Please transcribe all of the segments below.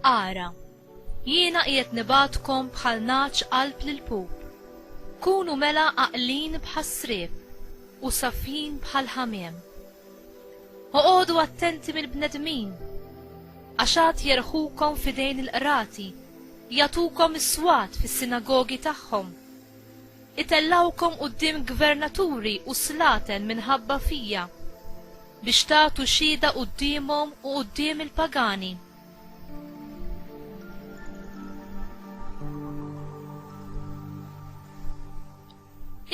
Ara, jiena qiegħed nibatkom bħal naċ qalb lil pub. Kunu mela għaqlin bħas-sriep u safin bħal ħamiem. Oqgħodu attenti mill-bnedmin, għax għad jerħukom f'idejn il-qrati, jagħtukom is-swat fis-sinagogi tagħhom. Itellawkom quddiem gvernaturi u slaten minħabba fija, biex tagħtu xhieda quddiemhom u quddiem il-pagani.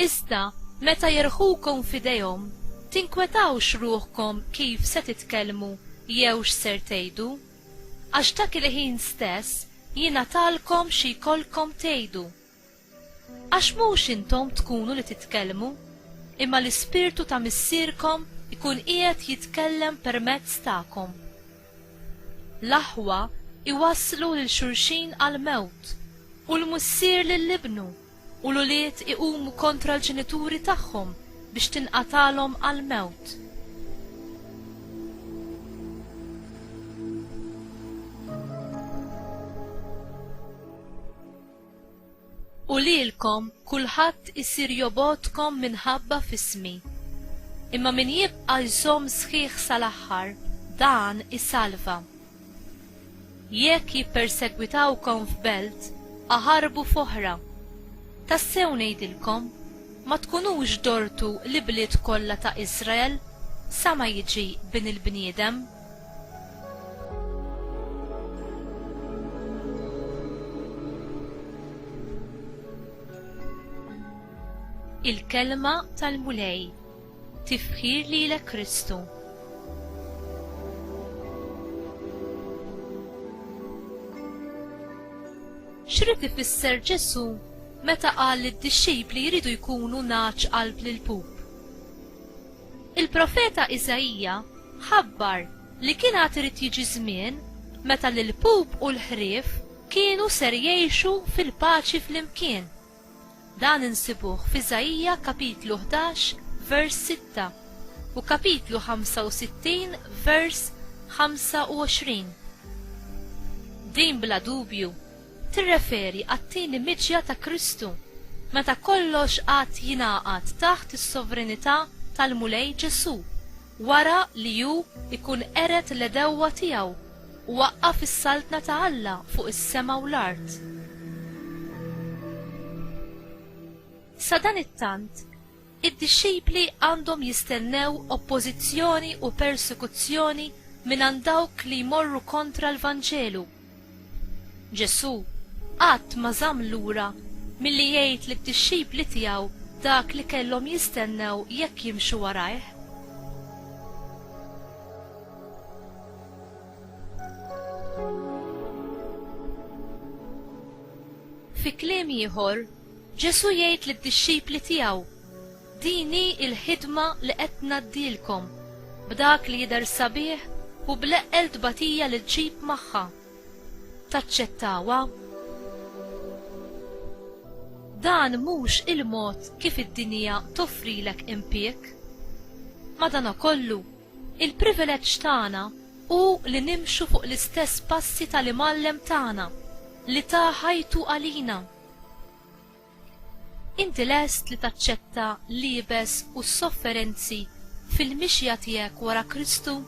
Iżda meta jerħukom f'idejhom, tinkwetawx ruħkom kif se titkellmu jew x'ser tgħidu, għax dak il-ħin stess jingħatalkom xi jkollkom tgħidu. Għax mhux intom tkunu li titkellmu, imma l-Ispirtu ta' Missierkom ikun qiegħed jitkellem permezz tagħkom. L-aħwa iwasslu lil xulxin għal mewt u l-mussier lill-ibnu u l-ulied iqumu kontra l-ġenituri tagħhom biex tinqatalhom għal mewt. U lilkom kulħadd isir jobodkom minħabba f'ismi. Imma min jibqa' jżomm sħiħ sal-aħħar, dan isalva. Jekk jippersegwitawkom f'belt, aħarbu f'oħra. Tassew ngħidilkom, ma tkunux dortu l-bliet kollha ta' Israel sa ma jiġi bin il-bniedem. Il-kelma tal-mulej, tifħir lilek Kristu. X'rid ifisser Ġesu meta qal lid-dixxipli jridu jkunu naċ qalb lil pub? Il-profeta Iżajija ħabbar li kien għad irid jiġi żmien meta lil pub u l-ħrief kienu ser jgħixu fil-paċi flimkien. Dan insibuh f'Iżajija kapitlu 11 vers 6 u kapitlu 65 vers 25. Din bla dubju tirreferi għat-tieni miġja ta' Kristu, meta kollox qatt jingħaqad taħt is-sovranità tal-mulej Ġesu, wara li hu ikun qeret l-edewwa tiegħu u waqqaf is-saltna ta' Alla fuq is-sema u l-art. Sa dan it-tant, id-dixxipli għandhom jistennew oppożizzjoni u persekuzzjoni minn dawk li jmorru kontra l-Vanġelu. Ġesu qatt ma żamm lura milli jgħid lid-dixxipli tiegħu dak li kellhom jistennew jekk jimxu warajh. Fi kliem ieħor, Ġesu jgħid lid-dixxipli tiegħu, dini il-ħidma li qed ngħaddilkom b'dak li jidher sabiħ u bl-eqqel tbatija li ġġib magħha. Taċċettawha? Dan mhux il-mod kif id-dinja toffrilek impjieg. Madankollu, il-privileġġ tagħna hu li nimxu fuq l-istess passi tal-imgħallem tagħna li ta' ħajtu għalina. Inti lest li taċċetta l-liebes u s-sofferenzi fil-mixja tiegħek wara Kristu?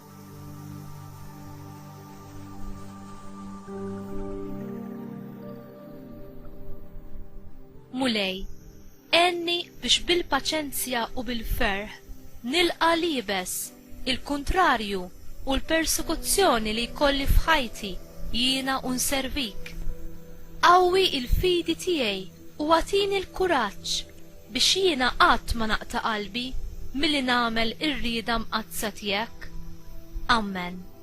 Mulej, enni biex bil-paċenzja u bil-ferħ nilqa liebes, il-kontrarju u l-persekuzzjoni li jkolli f'ħajti jiena unservik. Qawwi il-fidi tiegħi u għatini l-kuraġġ biex jiena qatt ma naqta' qalbi milli nagħmel ir-rieda mqazza tiegħek. Amen.